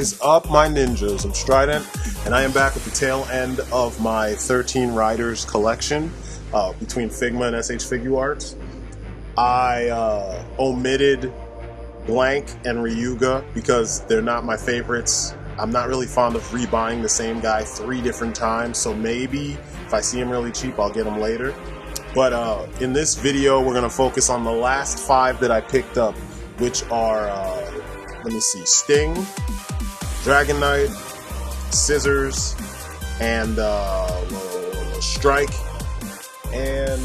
is up, my ninjas? I'm Strident, and I am back with the tail end of my 13 Riders collection between Figma and S.H.Figuarts. I omitted Blank and Ryuga because they're not my favorites. I'm not really fond of rebuying the same guy 3 different times, so maybe if I see him really cheap, I'll get him later. But in this video, we're going to focus on the last 5 that I picked up, which are, let me see, Sting, Dragon Knight, Scizzors, and Strike, and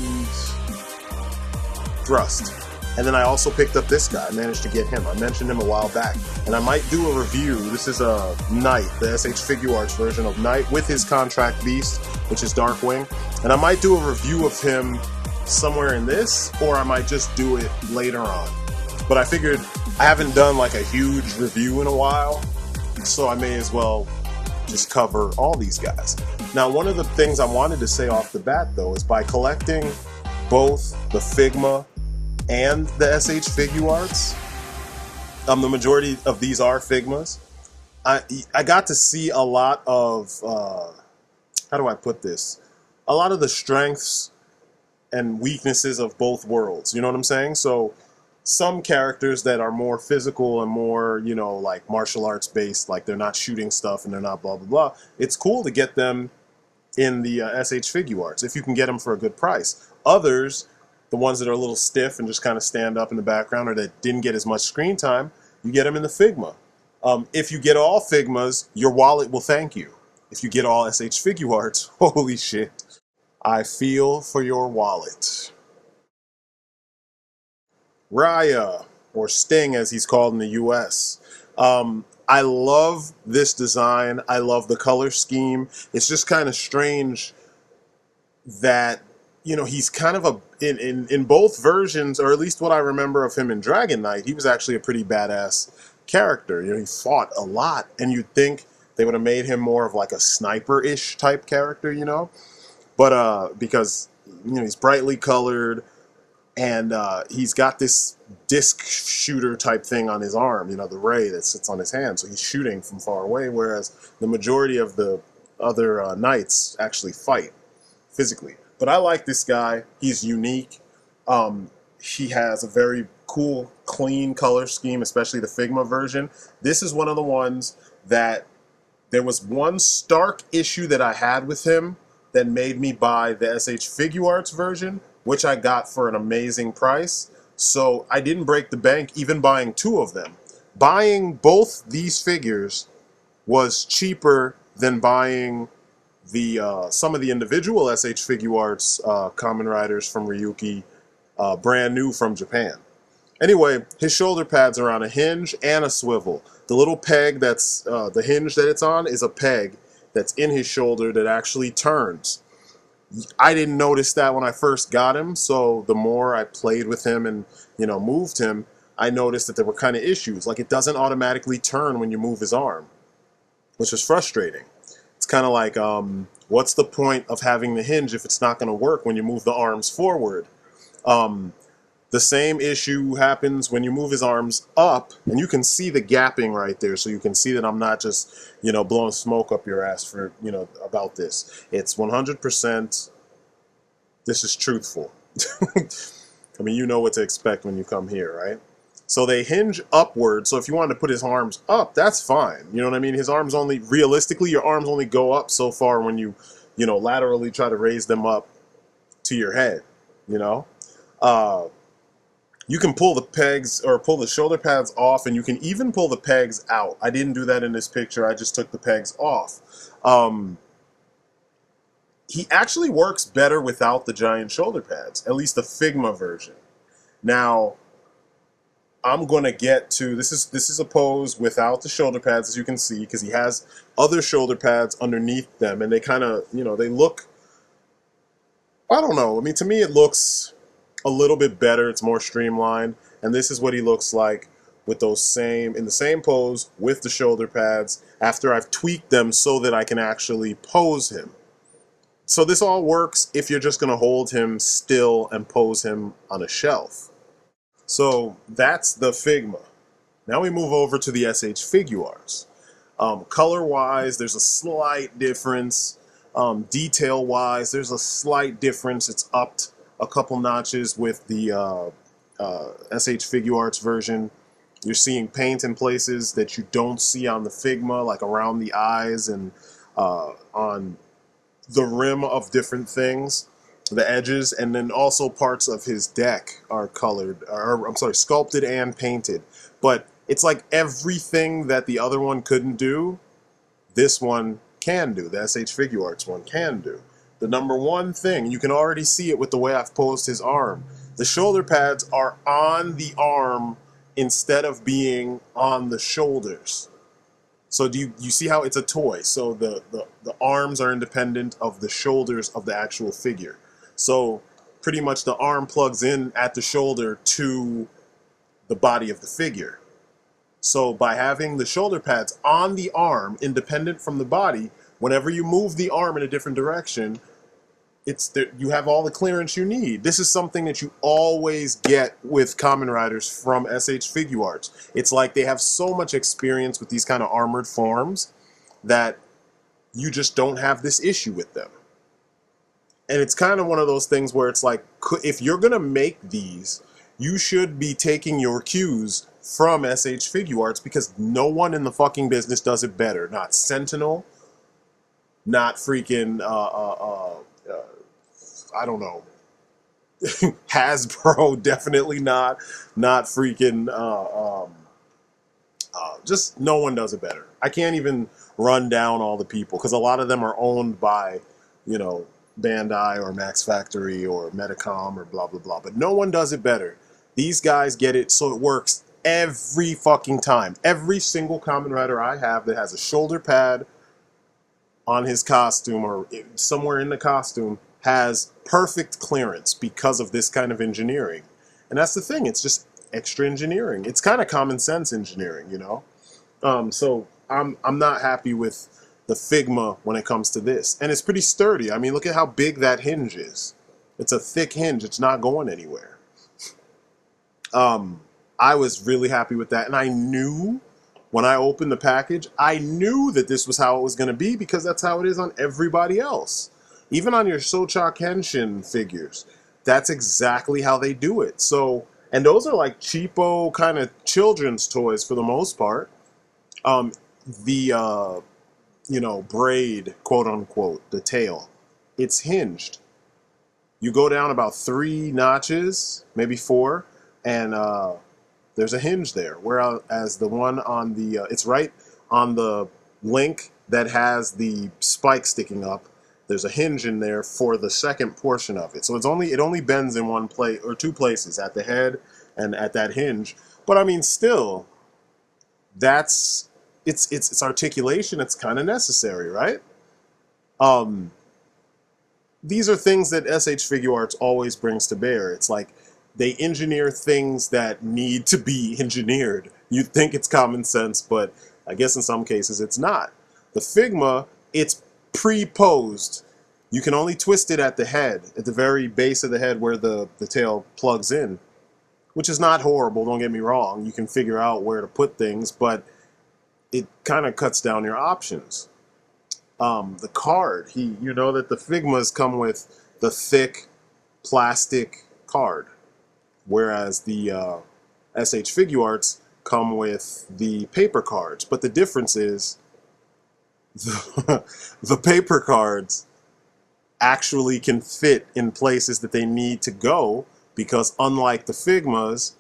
Thrust. And then I also picked up this guy. I managed to get him. I mentioned him a while back. And I might do a review. This is a Knight, the S.H.Figuarts version of Knight with his contract beast, which is Darkwing. And I might do a review of him somewhere in this, or I might just do it later on. But I figured I haven't done like a huge review in a while, so I may as well just cover all these guys. Now, one of the things I wanted to say off the bat, though, is by collecting both the Figma and the S.H.Figuarts, the majority of these are Figmas, I got to see a lot of, how do I put this? A lot of the strengths and weaknesses of both worlds, you know what I'm saying? So some characters that are more physical and more, you know, like martial arts based, like they're not shooting stuff and they're not blah, blah, blah. It's cool to get them in the S.H.Figuarts if you can get them for a good price. Others, the ones that are a little stiff and just kind of stand up in the background or that didn't get as much screen time, you get them in the Figma. If you get all Figmas, your wallet will thank you. If you get all S.H.Figuarts, holy shit, I feel for your wallet. Raia, or Sting as he's called in the US. I love this design. I love the color scheme. It's just kind of strange that, you know, he's kind of in both versions, or at least what I remember of him in Dragon Knight, he was actually a pretty badass character. You know, he fought a lot, and you'd think they would have made him more of like a sniper-ish type character, you know? But because, you know, he's brightly colored, and he's got this disc shooter type thing on his arm, you know, the ray that sits on his hand, so he's shooting from far away, whereas the majority of the other knights actually fight physically. But I like this guy. He's unique. He has a very cool, clean color scheme, especially the Figma version. This is one of the ones that there was one stark issue that I had with him that made me buy the S.H.Figuarts version, which I got for an amazing price. So I didn't break the bank even buying 2 of them. Buying both these figures was cheaper than buying the some of the individual S.H.Figuarts Kamen Riders from Ryuki, brand new from Japan. Anyway, his shoulder pads are on a hinge and a swivel. The little peg that's the hinge that it's on is a peg that's in his shoulder that actually turns. I didn't notice that when I first got him, so the more I played with him and, you know, moved him, I noticed that there were kind of issues. Like, it doesn't automatically turn when you move his arm, which is frustrating. It's kind of like, what's the point of having the hinge if it's not going to work when you move the arms forward? The same issue happens when you move his arms up, and you can see the gapping right there, so you can see that I'm not just, you know, blowing smoke up your ass for, you know, about this. It's 100%, this is truthful. I mean, you know what to expect when you come here, right? So they hinge upward, so if you wanted to put his arms up, that's fine. You know what I mean? His arms only, realistically, your arms only go up so far when you know, laterally try to raise them up to your head, you know? You can pull the pegs or pull the shoulder pads off, and you can even pull the pegs out. I didn't do that in this picture. I just took the pegs off. He actually works better without the giant shoulder pads, at least the Figma version. Now, I'm going to get to, this is a pose without the shoulder pads, as you can see, because he has other shoulder pads underneath them, and they kind of, you know, they look, I don't know. I mean, to me, it looks a little bit better. It's more streamlined, and this is what he looks like with those in the same pose with the shoulder pads after I've tweaked them so that I can actually pose him. So this all works if you're just going to hold him still and pose him on a shelf. So that's the Figma. Now we move over to the S.H.Figuarts. Color-wise, there's a slight difference. Detail-wise, there's a slight difference. It's upped a couple notches with the S.H.Figuarts version. You're seeing paint in places that you don't see on the Figma, like around the eyes and on the rim of different things, the edges, and then also parts of his deck are colored, or I'm sorry, sculpted and painted. But it's like everything that the other one couldn't do, this one can do. The S.H.Figuarts one can do. The number one thing, you can already see it with the way I've posed his arm. The shoulder pads are on the arm instead of being on the shoulders. So do you see how it's a toy? So the arms are independent of the shoulders of the actual figure. So pretty much the arm plugs in at the shoulder to the body of the figure. So by having the shoulder pads on the arm, independent from the body, whenever you move the arm in a different direction, you have all the clearance you need. This is something that you always get with Kamen Riders from S.H.Figuarts. It's like they have so much experience with these kind of armored forms that you just don't have this issue with them. And it's kind of one of those things where it's like, if you're going to make these, you should be taking your cues from S.H.Figuarts, because no one in the fucking business does it better. Not Sentinel, not freaking I don't know, Hasbro, definitely not freaking, just no one does it better. I can't even run down all the people, because a lot of them are owned by, you know, Bandai or Max Factory or Medicom or blah, blah, blah. But no one does it better. These guys get it so it works every fucking time. Every single Kamen Rider I have that has a shoulder pad on his costume or somewhere in the costume has perfect clearance because of this kind of engineering. And that's the thing, it's just extra engineering. It's kind of common sense engineering, you know? So I'm not happy with the Figma when it comes to this. And it's pretty sturdy. I mean, look at how big that hinge is. It's a thick hinge, it's not going anywhere. I was really happy with that, and I knew when I opened the package, I knew that this was how it was going to be, because that's how it is on everybody else. Even on your Socha Kenshin figures, that's exactly how they do it. So, and those are like cheapo kind of children's toys for the most part. You know, braid, quote unquote, the tail, it's hinged. You go down about 3 notches, maybe 4, and there's a hinge there. Whereas the one on the, it's right on the link that has the spike sticking up. There's a hinge in there for the second portion of it. So it only bends in one place or 2 places, at the head and at that hinge. But I mean, still, that's it's articulation. It's kind of necessary, right? These are things that S.H.Figuarts always brings to bear. It's like they engineer things that need to be engineered. You'd think it's common sense, but I guess in some cases it's not. The Figma, it's pre-posed. You can only twist it at the head, at the very base of the head where the tail plugs in, which is not horrible, don't get me wrong. You can figure out where to put things, but it kind of cuts down your options. The card, you know that the Figmas come with the thick plastic card, whereas the S.H.Figuarts come with the paper cards. But the difference is the paper cards actually can fit in places that they need to go, because unlike the Figmas,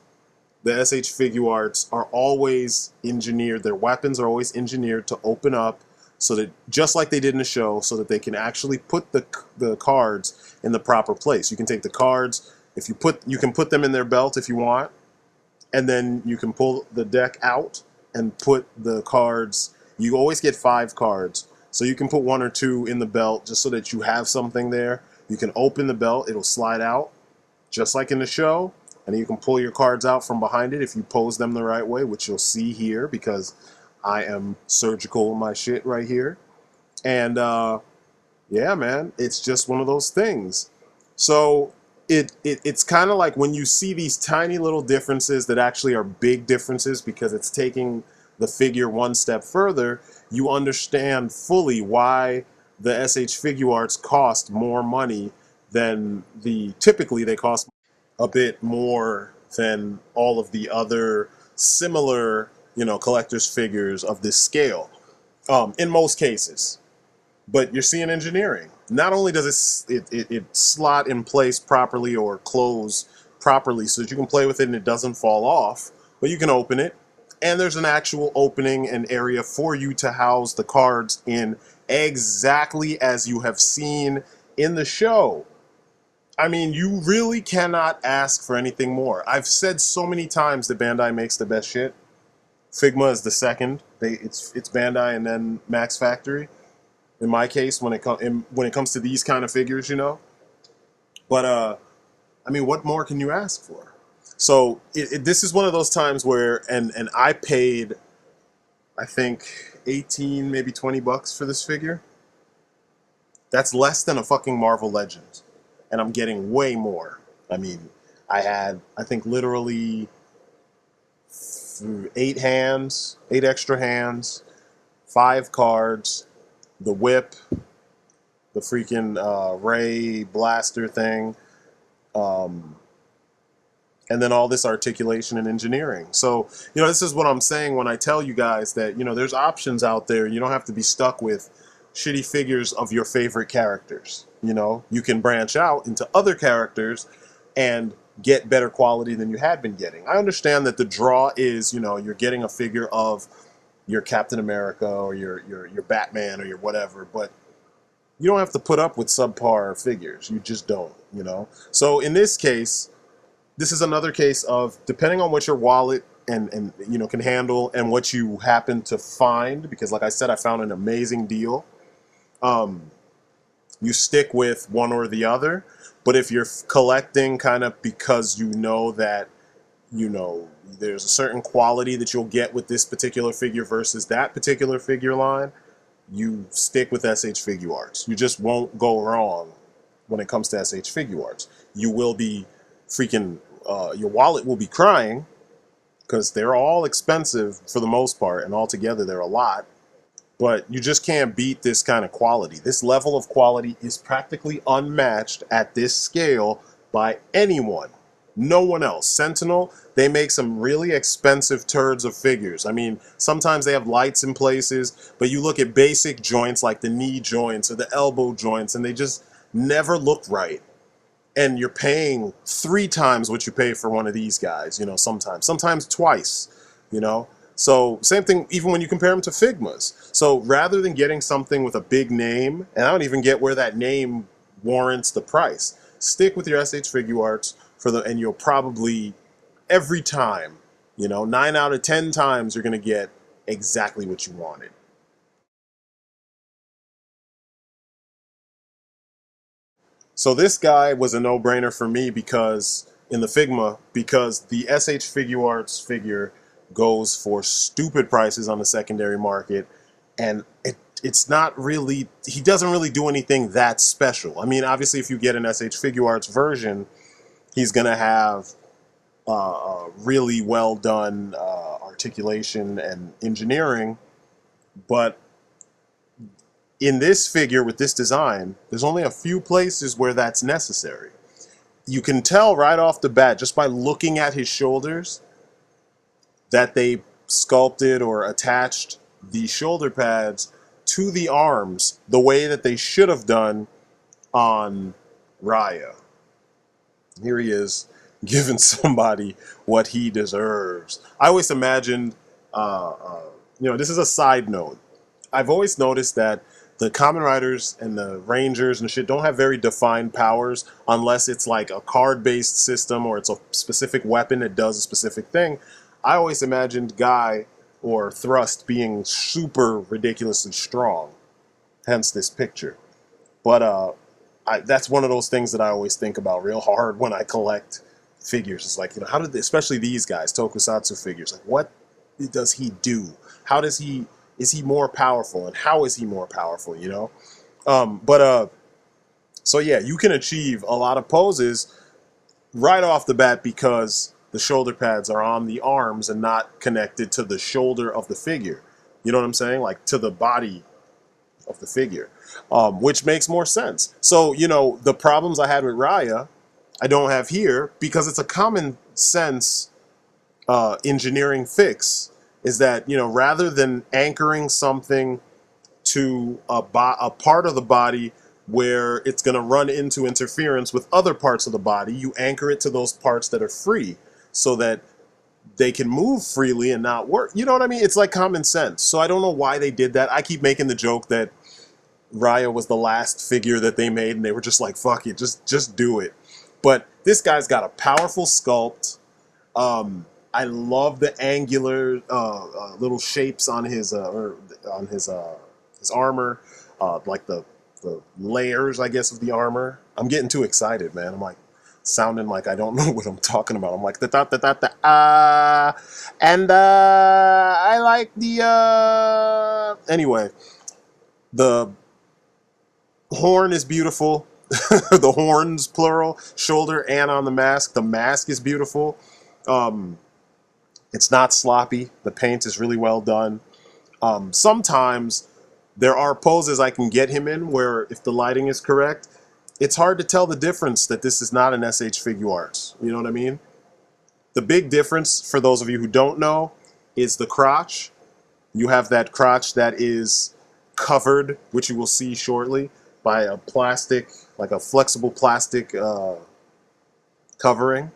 the S.H.Figuarts are always engineered, their weapons are always engineered to open up, so that, just like they did in the show, so that they can actually put the cards in the proper place. You can take the cards, you can put them in their belt if you want, and then you can pull the deck out and put the cards. You always get 5 cards, so you can put 1 or 2 in the belt just so that you have something there. You can open the belt, it'll slide out, just like in the show, and then you can pull your cards out from behind it if you pose them the right way, which you'll see here, because I am surgical in my shit right here. And yeah, man, it's just one of those things. So it's kind of like when you see these tiny little differences that actually are big differences, because it's taking the figure one step further, you understand fully why the S.H.Figuarts cost more money than typically they cost a bit more than all of the other similar, collector's figures of this scale, in most cases. But you're seeing engineering. Not only does it slot in place properly or close properly so that you can play with it and it doesn't fall off, but you can open it, and there's an actual opening and area for you to house the cards in, exactly as you have seen in the show. I mean, you really cannot ask for anything more. I've said so many times that Bandai makes the best shit. Figma is the second. It's Bandai and then Max Factory. In my case, when it comes to these kind of figures, But I mean, what more can you ask for? So this is one of those times where, and I paid, I think, 18, maybe $20 for this figure. That's less than a fucking Marvel Legends, and I'm getting way more. I mean, I think literally 8 hands, 8 extra hands, 5 cards, the whip, the freaking ray blaster thing, and then all this articulation and engineering. So, this is what I'm saying when I tell you guys that, there's options out there. You don't have to be stuck with shitty figures of your favorite characters. You can branch out into other characters and get better quality than you had been getting. I understand that the draw is, you're getting a figure of your Captain America or your Batman or your whatever, but you don't have to put up with subpar figures. You just don't, So in this case, this is another case of, depending on what your wallet and can handle and what you happen to find, because like I said, I found an amazing deal. You stick with one or the other. But if you're collecting kind of because that, there's a certain quality that you'll get with this particular figure versus that particular figure line, you stick with S.H.Figuarts. You just won't go wrong when it comes to S.H.Figuarts. You will be freaking, your wallet will be crying because they're all expensive for the most part, and altogether they're a lot. But you just can't beat this kind of quality. This level of quality is practically unmatched at this scale by anyone. No one else. Sentinel, they make some really expensive turds of figures. I mean, sometimes they have lights in places, but you look at basic joints like the knee joints or the elbow joints, and they just never look right. And you're paying 3 times what you pay for one of these guys, sometimes twice, So same thing even when you compare them to Figmas. So rather than getting something with a big name, and I don't even get where that name warrants the price, stick with your S.H.Figuarts and you'll probably, every time, 9 out of 10 times, you're going to get exactly what you wanted. So this guy was a no-brainer for me because in the Figma, because the S.H.Figuarts figure goes for stupid prices on the secondary market, and it's not really, he doesn't really do anything that special. I mean, obviously if you get an S.H.Figuarts version, he's going to have really well done articulation and engineering, but in this figure with this design, there's only a few places where that's necessary. You can tell right off the bat, just by looking at his shoulders, that they sculpted or attached the shoulder pads to the arms the way that they should have done on Raia. Here he is, giving somebody what he deserves. I always imagined, this is a side note. I've always noticed that the Kamen Riders and the Rangers and shit don't have very defined powers unless it's like a card-based system or it's a specific weapon that does a specific thing. I always imagined Guy or Thrust being super ridiculously strong, hence this picture. But that's one of those things that I always think about real hard when I collect figures. It's like, how did especially these guys, Tokusatsu figures, like what does he do? How does he, is he more powerful, and how is he more powerful, So yeah, you can achieve a lot of poses right off the bat because the shoulder pads are on the arms and not connected to the shoulder of the figure. You know what I'm saying? Like to the body of the figure, which makes more sense. So, you know, the problems I had with Raia, I don't have here because it's a common sense engineering fix. Is that, you know, rather than anchoring something to a part of the body where it's going to run into interference with other parts of the body, you anchor it to those parts that are free so that they can move freely and not work. You know what I mean? It's like common sense. So I don't know why they did that. I keep making the joke that Raia was the last figure that they made and they were just like, fuck it, just do it. But this guy's got a powerful sculpt. I love the angular little shapes on his his armor, like the layers, I guess, of the armor. I'm getting too excited, man. I'm like sounding like I don't know what I'm talking about. I'm like and I like the anyway. The horn is beautiful. The horns, plural, shoulder and on the mask. The mask is beautiful. It's not sloppy. The paint is really well done. Sometimes there are poses I can get him in where if the lighting is correct, it's hard to tell the difference that this is not an S.H.Figuarts. You know what I mean? The big difference, for those of you who don't know, is the crotch. You have that crotch that is covered, which you will see shortly, by a plastic, like a flexible plastic covering.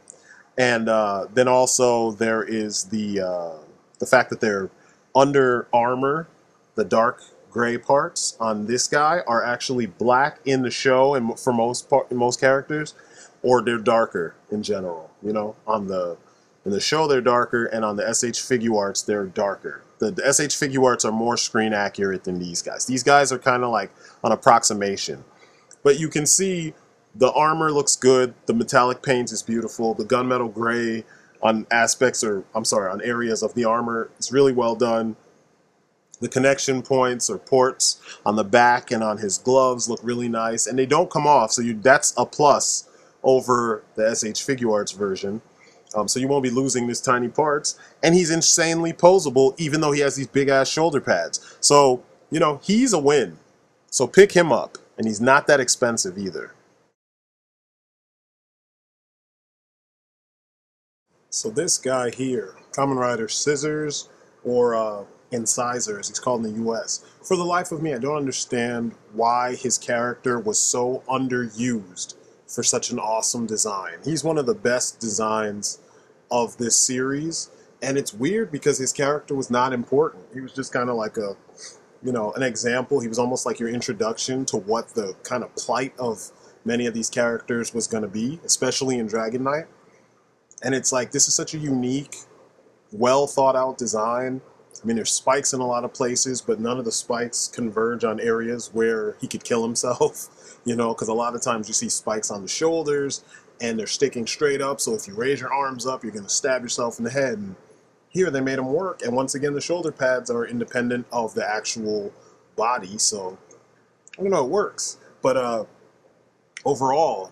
And then also there is the fact that they're under armor. The dark gray parts on this guy are actually black in the show, and for most characters, or they're darker in general. You know, in the show they're darker, and on the S.H.Figuarts they're darker. The S.H.Figuarts are more screen accurate than these guys. These guys are kind of like an approximation, but you can see the armor looks good. The metallic paint is beautiful. The gunmetal gray on aspects, or I'm sorry, on areas of the armor, it's really well done. The connection points or ports on the back and on his gloves look really nice, and they don't come off, so that's a plus over the S.H.Figuarts version. So you won't be losing these tiny parts, and he's insanely posable, even though he has these big-ass shoulder pads. So, you know, he's a win. So pick him up, and he's not that expensive either. So this guy here, Kamen Rider Scizzors, or Incisor, as he's called in the US. For the life of me, I don't understand why his character was so underused for such an awesome design. He's one of the best designs of this series, and it's weird because his character was not important. He was just kind of like a, you know, an example. He was almost like your introduction to what the kind of plight of many of these characters was going to be, especially in Dragon Knight. And it's like, this is such a unique, well thought out design. I mean, there's spikes in a lot of places, but none of the spikes converge on areas where he could kill himself, you know, because a lot of times you see spikes on the shoulders and they're sticking straight up. So if you raise your arms up, you're going to stab yourself in the head. And here they made them work. And once again, the shoulder pads are independent of the actual body. So, you know, it works. But overall,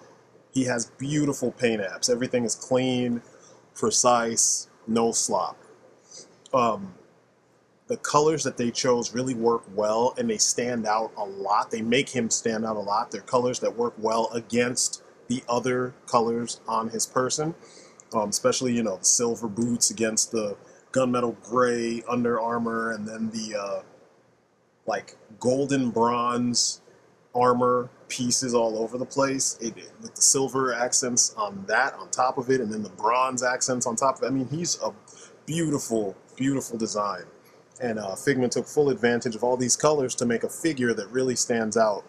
he has beautiful paint apps. Everything is clean, precise, no slop. The colors that they chose really work well, and they stand out a lot. They make him stand out a lot. They're colors that work well against the other colors on his person, especially, you know, the silver boots against the gunmetal gray Under Armour, and then the like golden bronze armor pieces all over the place, with the silver accents on that, on top of it, and then the bronze accents on top of it. I mean, he's a beautiful, beautiful design. And Figma took full advantage of all these colors to make a figure that really stands out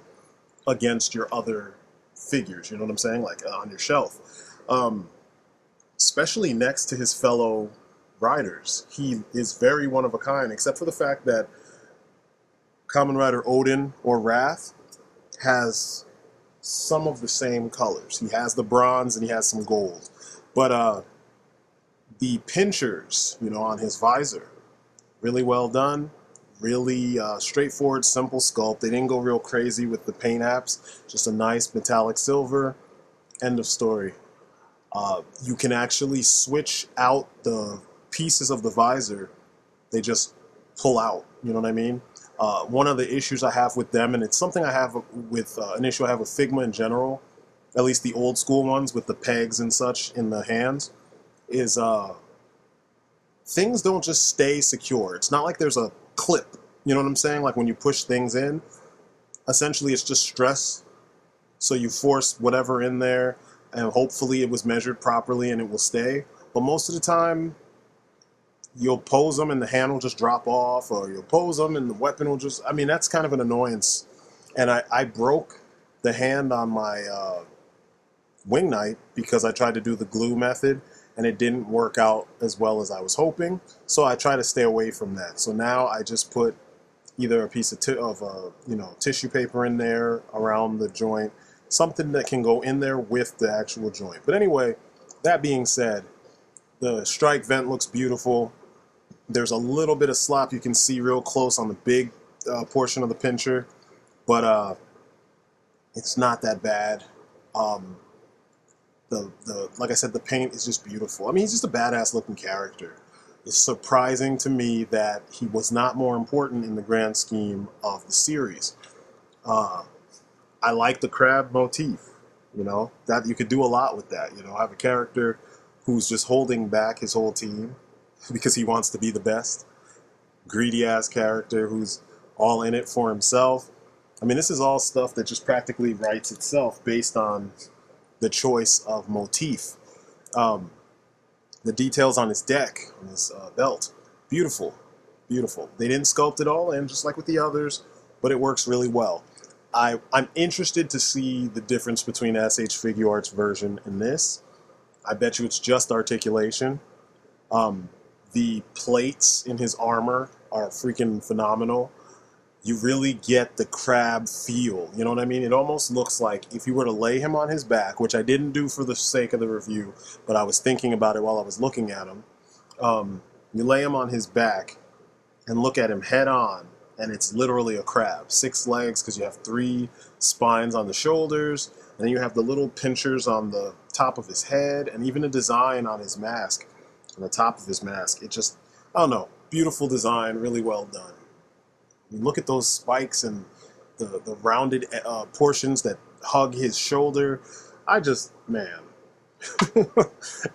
against your other figures, you know what I'm saying, like on your shelf. Especially next to his fellow riders. He is very one of a kind, except for the fact that Kamen Rider Odin, or Wrath, has some of the same colors. He has the bronze and he has some gold. But the pinchers, you know, on his visor, really well done. Really straightforward, simple sculpt. They didn't go real crazy with the paint apps. Just a nice metallic silver. End of story. You can actually switch out the pieces of the visor. They just pull out. You know what I mean? One of the issues I have with them, and it's something I have with an issue I have with Figma in general, at least the old school ones with the pegs and such in the hands, is things don't just stay secure. It's not like there's a clip. You know what I'm saying? Like when you push things in, essentially it's just stress. So you force whatever in there, and hopefully it was measured properly and it will stay. But most of the time, you'll pose them and the hand will just drop off, or you'll pose them and the weapon will just, I mean, that's kind of an annoyance. And I broke the hand on my Wing Knight because I tried to do the glue method and it didn't work out as well as I was hoping. So I try to stay away from that. So now I just put either a piece of tissue paper in there around the joint, something that can go in there with the actual joint. But anyway, that being said, the strike vent looks beautiful. There's a little bit of slop you can see real close on the big portion of the pincher, but it's not that bad. Like I said, the paint is just beautiful. I mean, he's just a badass looking character. It's surprising to me that he was not more important in the grand scheme of the series. I like the crab motif, you know, that you could do a lot with that. You know, have a character who's just holding back his whole team because he wants to be the best. Greedy ass character who's all in it for himself. I mean, this is all stuff that just practically writes itself based on the choice of motif. The details on his deck, on his belt, beautiful, beautiful. They didn't sculpt it all in, just like with the others, but it works really well. I'm interested to see the difference between S.H.Figuarts version and this. I bet you it's just articulation. The plates in his armor are freaking phenomenal. You really get the crab feel, you know what I mean? It almost looks like if you were to lay him on his back, which I didn't do for the sake of the review, but I was thinking about it while I was looking at him. You lay him on his back and look at him head on, and it's literally a crab. 6 legs, because you have 3 spines on the shoulders, and then you have the little pinchers on the top of his head, and even a design on his mask, on the top of his mask. It just, I don't know, beautiful design, really well done. You look at those spikes and the rounded portions that hug his shoulder. I just, man,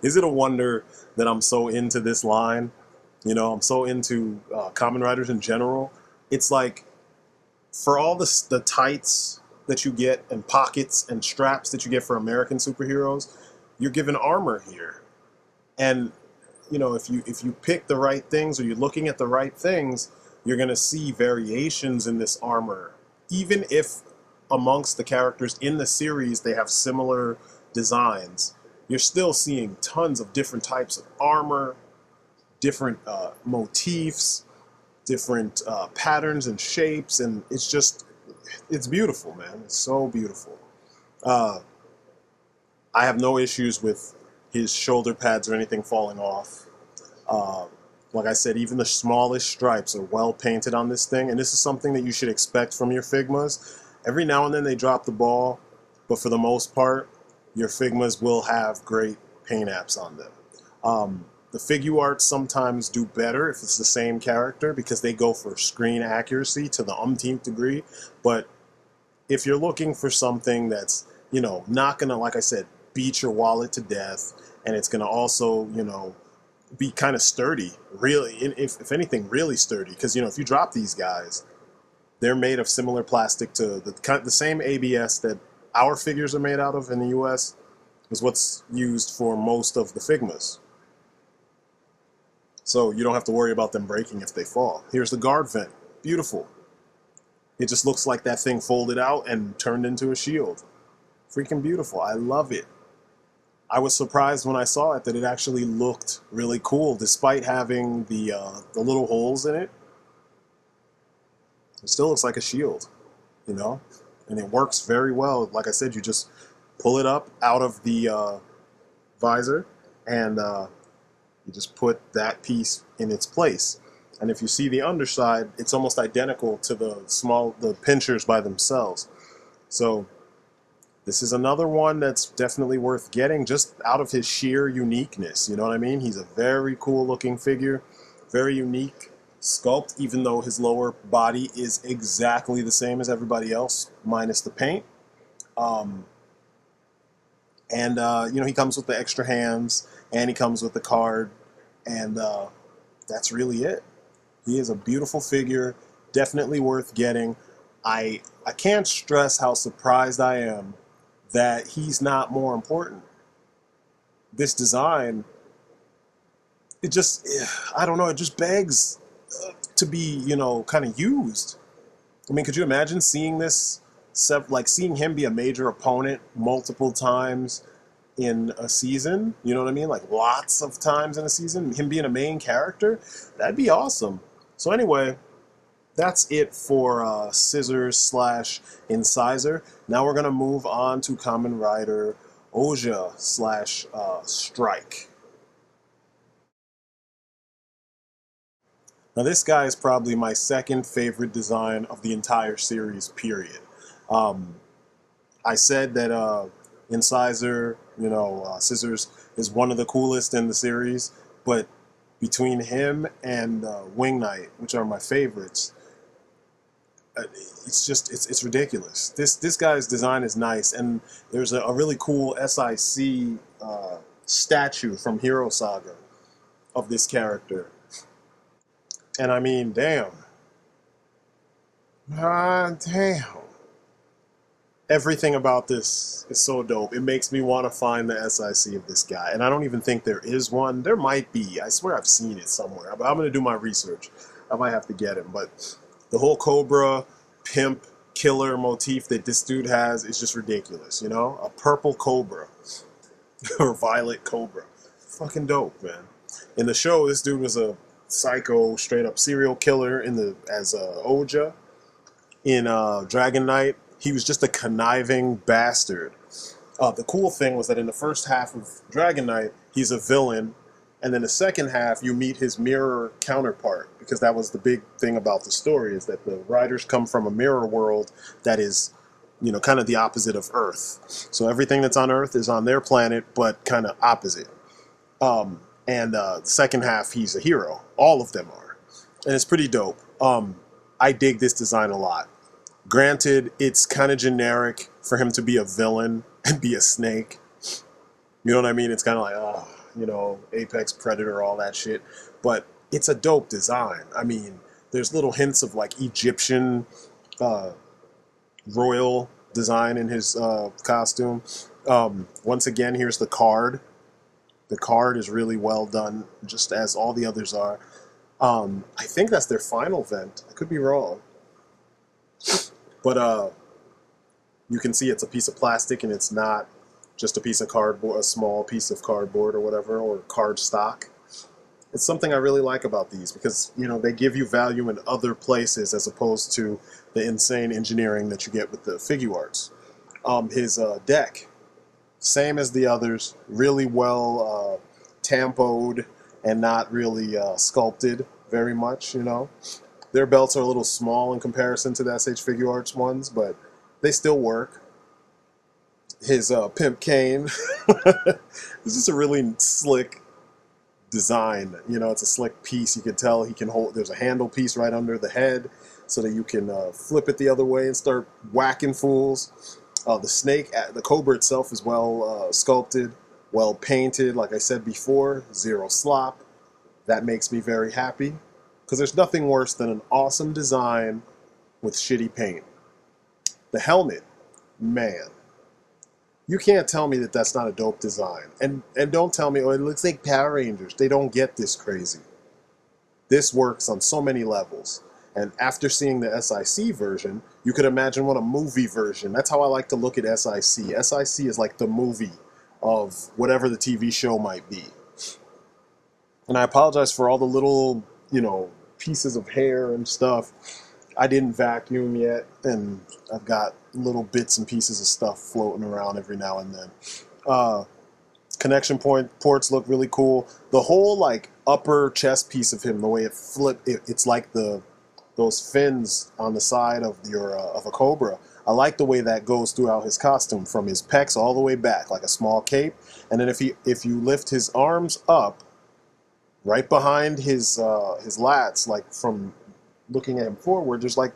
is it a wonder that I'm so into this line? You know, I'm so into Kamen Riders in general. It's like, for all the tights that you get and pockets and straps that you get for American superheroes, you're given armor here. And, you know, if you pick the right things or you're looking at the right things, you're going to see variations in this armor. Even if amongst the characters in the series they have similar designs, you're still seeing tons of different types of armor, different motifs, different patterns and shapes, and it's beautiful, man. It's so beautiful. I have no issues with his shoulder pads or anything falling off. Like I said, even the smallest stripes are well painted on this thing, and this is something that you should expect from your Figmas. Every now and then they drop the ball, but for the most part, your Figmas will have great paint apps on them. The Figuarts sometimes do better if it's the same character because they go for screen accuracy to the umpteenth degree, but if you're looking for something that's, you know, not gonna, like I said, beat your wallet to death, and it's gonna also, you know, be kind of sturdy, really, if anything, really sturdy. Because, you know, if you drop these guys, they're made of similar plastic to the same ABS that our figures are made out of in the US is what's used for most of the Figmas. So you don't have to worry about them breaking if they fall. Here's the guard vent. Beautiful. It just looks like that thing folded out and turned into a shield. Freaking beautiful. I love it. I was surprised when I saw it that it actually looked really cool, despite having the little holes in it. It still looks like a shield, you know? And it works very well. Like I said, you just pull it up out of the visor, and you just put that piece in its place. And if you see the underside, it's almost identical to the pinchers by themselves. So This is another one that's definitely worth getting just out of his sheer uniqueness. You know what I mean? He's a very cool looking figure, very unique sculpt, even though his lower body is exactly the same as everybody else, minus the paint. Um, you know, he comes with the extra hands, and he comes with the card, and that's really it. He is a beautiful figure, definitely worth getting. I can't stress how surprised I am that he's not more important. This design, it just, I don't know, it just begs to be, you know, kind of used. I mean, could you imagine seeing this, like seeing him be a major opponent multiple times in a season? You know what I mean? Like lots of times in a season, him being a main character, that'd be awesome. So anyway, that's it for Scizzors slash Incisor. Now we're going to move on to Kamen Rider Ouja slash Strike. Now this guy is probably my second favorite design of the entire series, period. Um, I said that Incisor, you know, Scizzors is one of the coolest in the series, but between him and Wing Knight, which are my favorites, it's just it's ridiculous. This guy's design is nice, and there's a really cool SIC statue from Hero Saga of this character, and I mean, damn, damn. Everything about this is so dope. It makes me want to find the SIC of this guy, and I don't even think there is one. There might be. I swear I've seen it somewhere. But I'm going to do my research. I might have to get him, but the whole Cobra pimp killer motif that this dude has is just ridiculous, you know? A purple Cobra or violet Cobra. Fucking dope, man. In the show, this dude was a psycho, straight up serial killer as Ouja. In Dragon Knight, he was just a conniving bastard. The cool thing was that in the first half of Dragon Knight, he's a villain, and then the second half, you meet his mirror counterpart, because that was the big thing about the story, is that the riders come from a mirror world that is, you know, kind of the opposite of Earth. So everything that's on Earth is on their planet, but kind of opposite. The second half, he's a hero. All of them are. And it's pretty dope. I dig this design a lot. Granted, it's kind of generic for him to be a villain and be a snake. You know what I mean? It's kind of like, oh, you know, Apex Predator, all that shit. But it's a dope design. I mean, there's little hints of like Egyptian royal design in his costume. Once again, here's the card. The card is really well done, just as all the others are. I think that's their final vent. I could be wrong. But you can see it's a piece of plastic, and it's not just a piece of cardboard, a small piece of cardboard or whatever, or card stock. It's something I really like about these, because, you know, they give you value in other places as opposed to the insane engineering that you get with the Figuarts. His deck, same as the others, really well tampoed and not really sculpted very much, you know. Their belts are a little small in comparison to the S.H.Figuarts ones, but they still work. His Pimp Cane, this is a really slick design. You know, it's a slick piece. You can tell he can hold, there's a handle piece right under the head so that you can flip it the other way and start whacking fools. The snake, the Cobra itself is well sculpted, well painted. Like I said before, zero slop. That makes me very happy, because there's nothing worse than an awesome design with shitty paint. The helmet, man. You can't tell me that that's not a dope design. And don't tell me, oh, it looks like Power Rangers. They don't get this crazy. This works on so many levels. And after seeing the SIC version, you could imagine what a movie version. That's how I like to look at SIC. SIC is like the movie of whatever the TV show might be. And I apologize for all the little, you know, pieces of hair and stuff. I didn't vacuum yet, and I've got little bits and pieces of stuff floating around every now and then. Connection ports look really cool. The whole like upper chest piece of him, the way it it's like those fins on the side of your of a Cobra. I like the way that goes throughout his costume, from his pecs all the way back, like a small cape. And then if you lift his arms up, right behind his lats, like from looking at him forward, there's like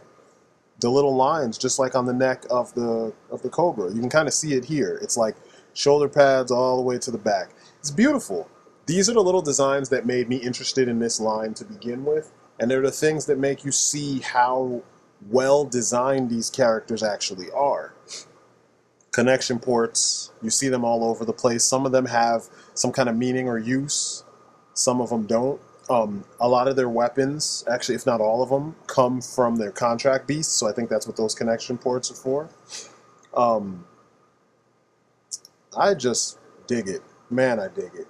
the little lines, just like on the neck of the Cobra. You can kind of see it here. It's like shoulder pads all the way to the back. It's beautiful. These are the little designs that made me interested in this line to begin with, and they're the things that make you see how well designed these characters actually are. Connection ports, you see them all over the place. Some of them have some kind of meaning or use. Some of them don't. A lot of their weapons, actually, if not all of them, come from their contract beasts, so I think that's what those connection ports are for. I just dig it. Man, I dig it.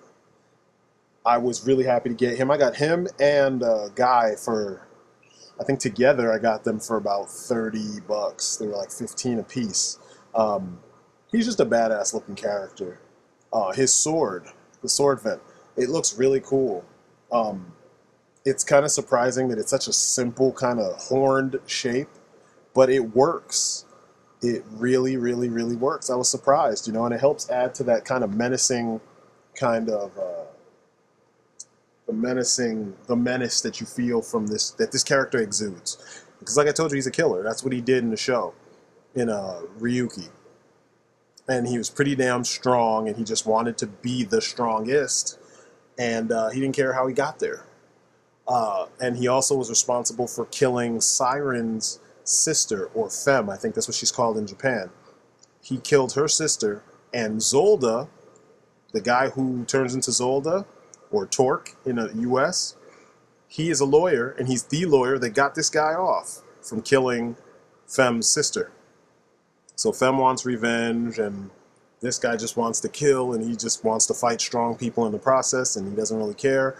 I was really happy to get him. I got him and Guy for, I think together I got them for about $30. They were like 15 a piece. He's just a badass looking character. His sword, the sword vent, it looks really cool. It's kind of surprising that it's such a simple kind of horned shape, but it works. It really, really, really works. I was surprised, you know, and it helps add to that kind of menacing kind of the menace that you feel from this, that this character exudes. Because like I told you, he's a killer. That's what he did in the show, in Ryuki. And he was pretty damn strong, and he just wanted to be the strongest, and he didn't care how he got there. And he also was responsible for killing Siren's sister, or Femme, I think that's what she's called in Japan. He killed her sister, and Zolda, the guy who turns into Zolda, or Torque in the US, he is a lawyer, and he's the lawyer that got this guy off from killing Femme's sister. So Femme wants revenge, and this guy just wants to kill, and he just wants to fight strong people in the process, and he doesn't really care.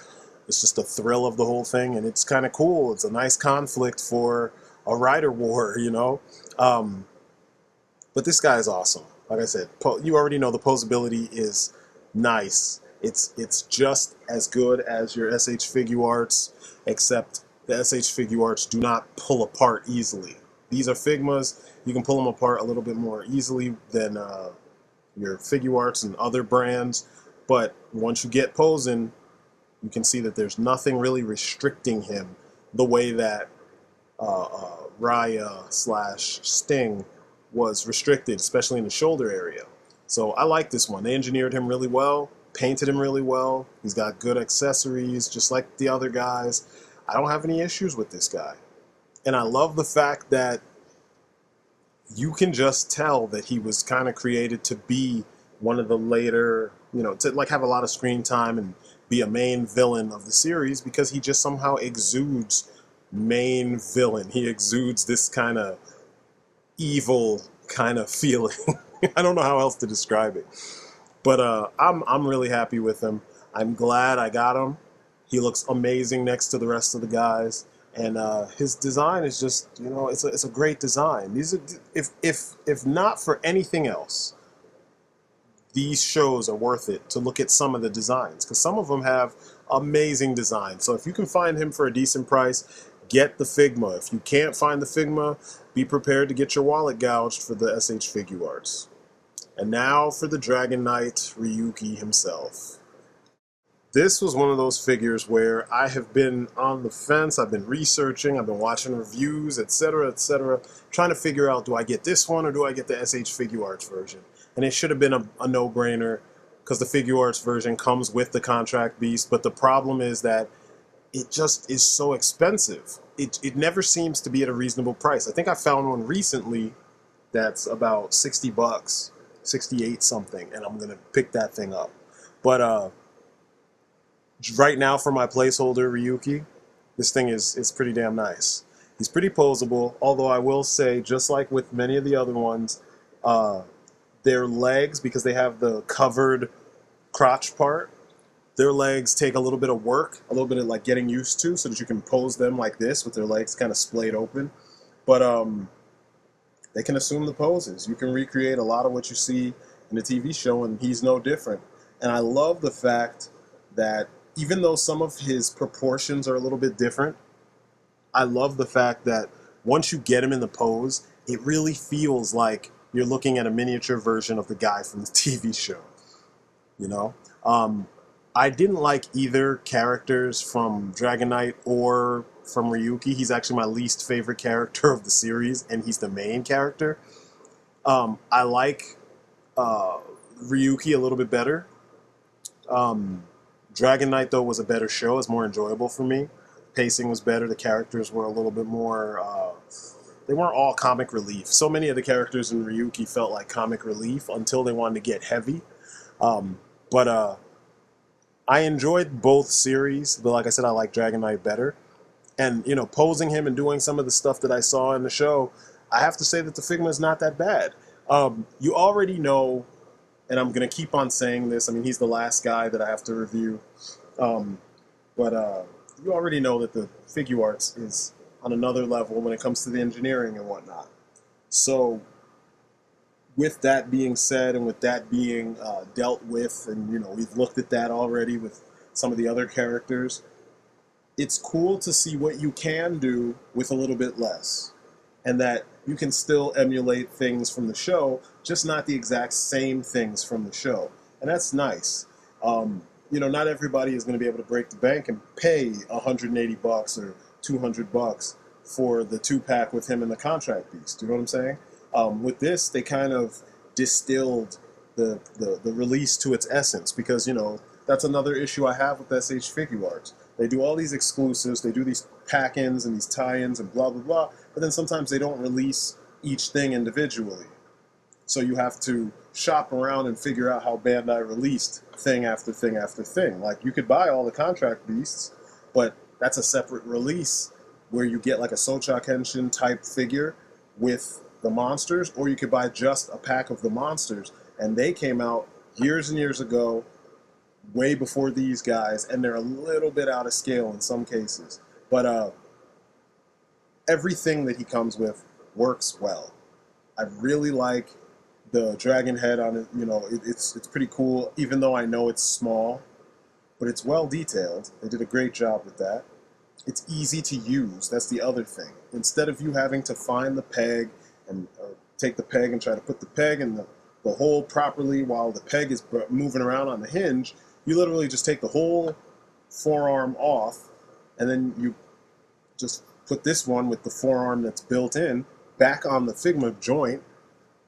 It's just the thrill of the whole thing, and it's kind of cool. It's a nice conflict for a rider war, you know? But this guy is awesome. Like I said, you already know the posability is nice. It's just as good as your S.H.Figuarts, except the S.H.Figuarts do not pull apart easily. These are Figmas. You can pull them apart a little bit more easily than your Figuarts and other brands. But once you get posing, you can see that there's nothing really restricting him the way that Raia / Sting was restricted, especially in the shoulder area. So I like this one. They engineered him really well, painted him really well. He's got good accessories, just like the other guys. I don't have any issues with this guy. And I love the fact that you can just tell that he was kind of created to be one of the later, you know, to like have a lot of screen time and be a main villain of the series, because he just somehow exudes main villain. He exudes this kind of evil kind of feeling. I don't know how else to describe it. But I'm really happy with him. I'm glad I got him. He looks amazing next to the rest of the guys. And his design is just, you know, it's a great design. These are, if not for anything else, these shows are worth it to look at some of the designs, because some of them have amazing designs. So if you can find him for a decent price, get the Figma. If you can't find the Figma, be prepared to get your wallet gouged for the S.H.Figuarts. And now for the Dragon Knight Ryuki himself. This was one of those figures where I have been on the fence. I've been researching, I've been watching reviews, etc., trying to figure out, do I get this one or do I get the S.H.Figuarts version? And it should have been a no-brainer, because the Figuarts version comes with the contract beast, but the problem is that it just is so expensive. It never seems to be at a reasonable price. I think I found one recently that's about $60, 68 something, and I'm gonna pick that thing up. But right now for my placeholder Ryuki, this thing is pretty damn nice. He's pretty posable, although I will say, just like with many of the other ones, their legs, because they have the covered crotch part, their legs take a little bit of work, a little bit of like getting used to, so that you can pose them like this with their legs kind of splayed open. But they can assume the poses. You can recreate a lot of what you see in the TV show, and he's no different. And I love the fact that even though some of his proportions are a little bit different, I love the fact that once you get him in the pose, it really feels like you're looking at a miniature version of the guy from the TV show, you know? I didn't like either characters from Dragon Knight or from Ryuki. He's actually my least favorite character of the series, and he's the main character. I like Ryuki a little bit better. Dragon Knight, though, was a better show. It's more enjoyable for me. Pacing was better. The characters were a little bit more... they weren't all comic relief. So many of the characters in Ryuki felt like comic relief until they wanted to get heavy. But I enjoyed both series, but like I said, I like Dragon Knight better. And, you know, posing him and doing some of the stuff that I saw in the show, I have to say that the Figma is not that bad. You already know, and I'm going to keep on saying this, I mean, he's the last guy that I have to review, but you already know that the Figuarts is on another level when it comes to the engineering and whatnot. So, with that being said, and with that being dealt with, and you know, we've looked at that already with some of the other characters, it's cool to see what you can do with a little bit less, and that you can still emulate things from the show, just not the exact same things from the show, and that's nice. You know, not everybody is going to be able to break the bank and pay $180 or $200 for the 2-pack with him and the Contract Beast. You know what I'm saying? With this, they kind of distilled the release to its essence, because, you know, that's another issue I have with S.H.Figuarts. They do all these exclusives, they do these pack-ins and these tie-ins and blah, blah, blah, but then sometimes they don't release each thing individually. So you have to shop around and figure out how Bandai released thing after thing after thing. Like, you could buy all the Contract Beasts, but that's a separate release where you get like a Socha Kenshin type figure with the monsters, or you could buy just a pack of the monsters, and they came out years and years ago, way before these guys, and they're a little bit out of scale in some cases, but everything that he comes with works well. I really like the dragon head on it. You know, it's pretty cool, even though I know it's small, but it's well detailed. They did a great job with that. It's easy to use. That's the other thing. Instead of you having to find the peg and take the peg and try to put the peg in the hole properly while the peg is moving around on the hinge, you literally just take the whole forearm off, and then you just put this one with the forearm that's built in back on the Figma joint,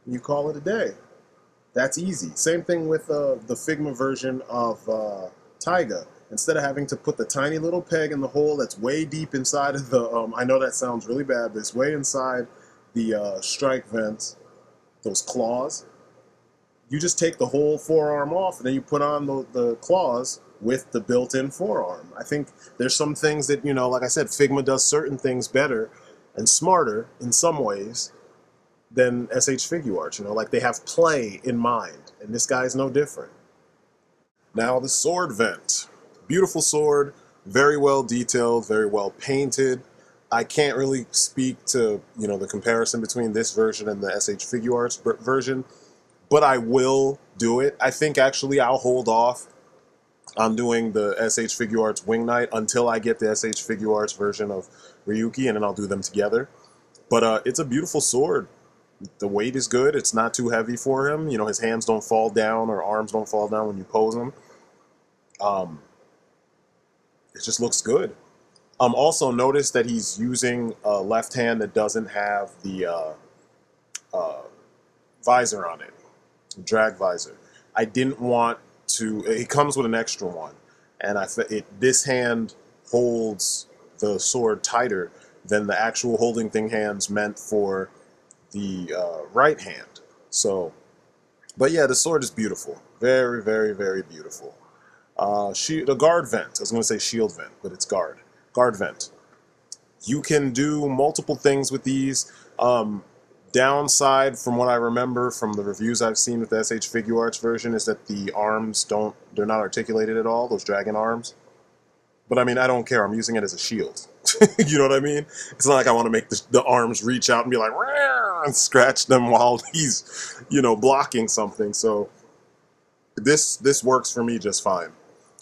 and you call it a day. That's easy. Same thing with the Figma version of Taiga. Instead of having to put the tiny little peg in the hole that's way deep inside of the, I know that sounds really bad, but it's way inside the strike vents, those claws, you just take the whole forearm off, and then you put on the claws with the built-in forearm. I think there's some things that, you know, like I said, Figma does certain things better and smarter in some ways than S.H.Figuarts, you know, like they have play in mind, and this guy's no different. Now the sword vent. Beautiful sword, very well detailed, very well painted. I can't really speak to, you know, the comparison between this version and the S.H.Figuarts version, but I will do it. I think actually I'll hold off on doing the S.H.Figuarts Wing Knight until I get the S.H.Figuarts version of Ryuki, and then I'll do them together. But it's a beautiful sword. The weight is good. It's not too heavy for him. You know, his hands don't fall down or arms don't fall down when you pose him. It just looks good. Also notice that he's using a left hand that doesn't have the visor on it, drag visor. I didn't want to. It comes with an extra one, and this hand holds the sword tighter than the actual holding thing hands meant for the right hand. So, but yeah, the sword is beautiful. Very, very, very beautiful. The guard vent. I was going to say shield vent, but it's guard. Guard vent. You can do multiple things with these. Downside, from what I remember from the reviews I've seen with the S.H.Figuarts version, is that the arms they're not articulated at all, those dragon arms. But I mean, I don't care. I'm using it as a shield. You know what I mean? It's not like I want to make the arms reach out and be like, "Rah!" and scratch them while he's, you know, blocking something. So this works for me just fine.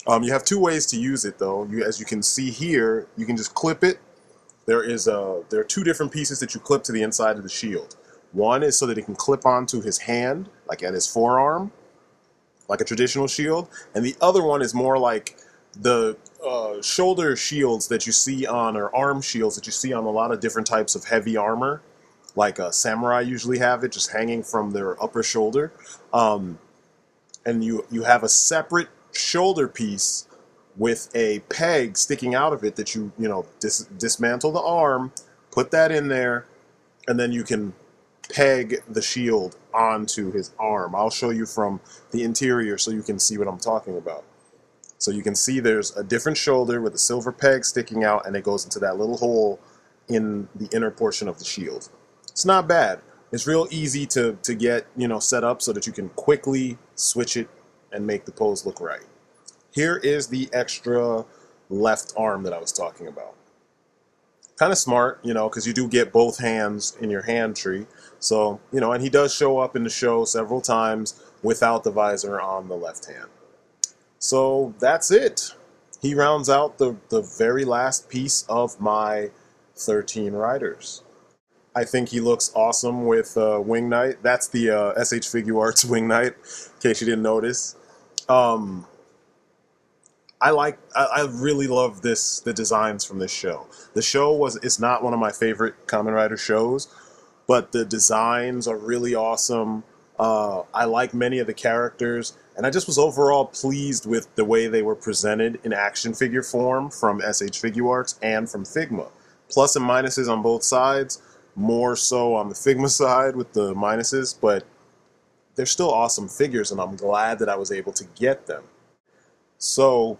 You have two ways to use it, though. As you can see here, you can just clip it. There are two different pieces that you clip to the inside of the shield. One is so that it can clip onto his hand, like at his forearm, like a traditional shield. And the other one is more like the shoulder shields that you see on, or arm shields that you see on a lot of different types of heavy armor. Like samurai usually have it just hanging from their upper shoulder. And you have a separate shoulder piece with a peg sticking out of it that you dismantle the arm, put that in there, and then you can peg the shield onto his arm. I'll show you from the interior so you can see what I'm talking about. So you can see there's a different shoulder with a silver peg sticking out, and it goes into that little hole in the inner portion of the shield. It's not bad. It's real easy to get set up so that you can quickly switch it and make the pose look right. Here is the extra left arm that I was talking about. Kind of smart, because you do get both hands in your hand tree. So, and he does show up in the show several times without the visor on the left hand. So that's it. He rounds out the very last piece of my 13 riders. I think he looks awesome with Wing Knight. That's the S.H.Figuarts Wing Knight, in case you didn't notice. I really love the designs from this show. The show it's not one of my favorite Kamen Rider shows, but the designs are really awesome. I like many of the characters, and I just was overall pleased with the way they were presented in action figure form from S.H.Figuarts and from FIGMA. Plus and minuses on both sides, more so on the FIGMA side with the minuses, but they're still awesome figures, and I'm glad that I was able to get them. So,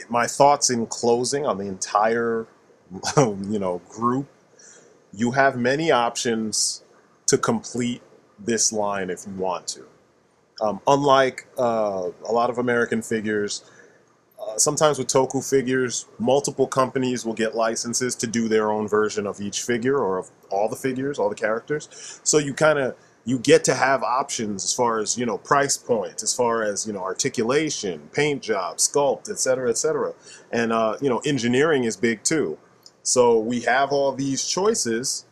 my thoughts in closing on the entire, group. You have many options to complete this line if you want to. Unlike a lot of American figures, sometimes with Toku figures, multiple companies will get licenses to do their own version of each figure, or of all the figures, all the characters. So you get to have options as far as, price points, as far as, articulation, paint job, sculpt, etc., etc. And, engineering is big too. So we have all these choices,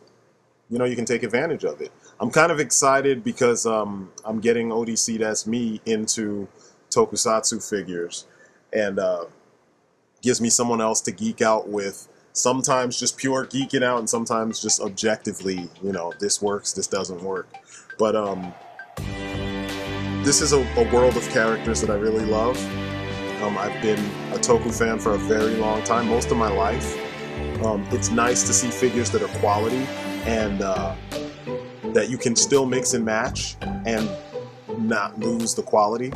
you can take advantage of it. I'm kind of excited because I'm getting ODC That's Me into Tokusatsu figures, and gives me someone else to geek out with. Sometimes just pure geeking out, and sometimes just objectively, this works, this doesn't work. But this is a world of characters that I really love. I've been a Toku fan for a very long time, most of my life. It's nice to see figures that are quality, and that you can still mix and match and not lose the quality.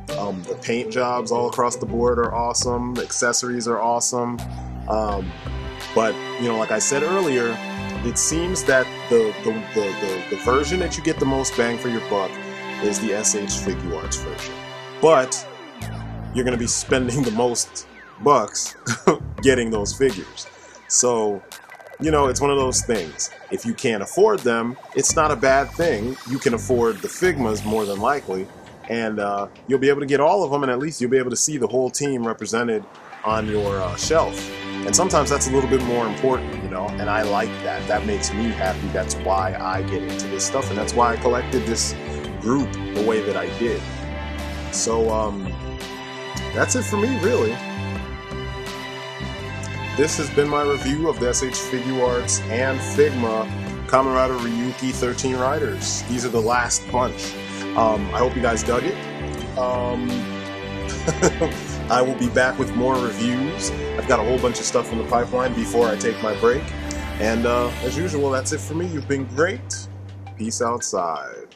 The paint jobs all across the board are awesome. The accessories are awesome. But like I said earlier, it seems that the version that you get the most bang for your buck is the S.H.Figuarts version. But you're going to be spending the most bucks getting those figures. So, it's one of those things. If you can't afford them, it's not a bad thing. You can afford the Figmas more than likely, and you'll be able to get all of them, and at least you'll be able to see the whole team represented on your shelf. And sometimes that's a little bit more important, and I like that. That makes me happy. That's why I get into this stuff, and that's why I collected this group the way that I did. So, that's it for me, really. This has been my review of the S.H.Figuarts and FIGMA Kamen Rider Ryuki 13 Riders. These are the last bunch. I hope you guys dug it. I will be back with more reviews. I've got a whole bunch of stuff in the pipeline before I take my break. And as usual, that's it for me. You've been great. Peace outside.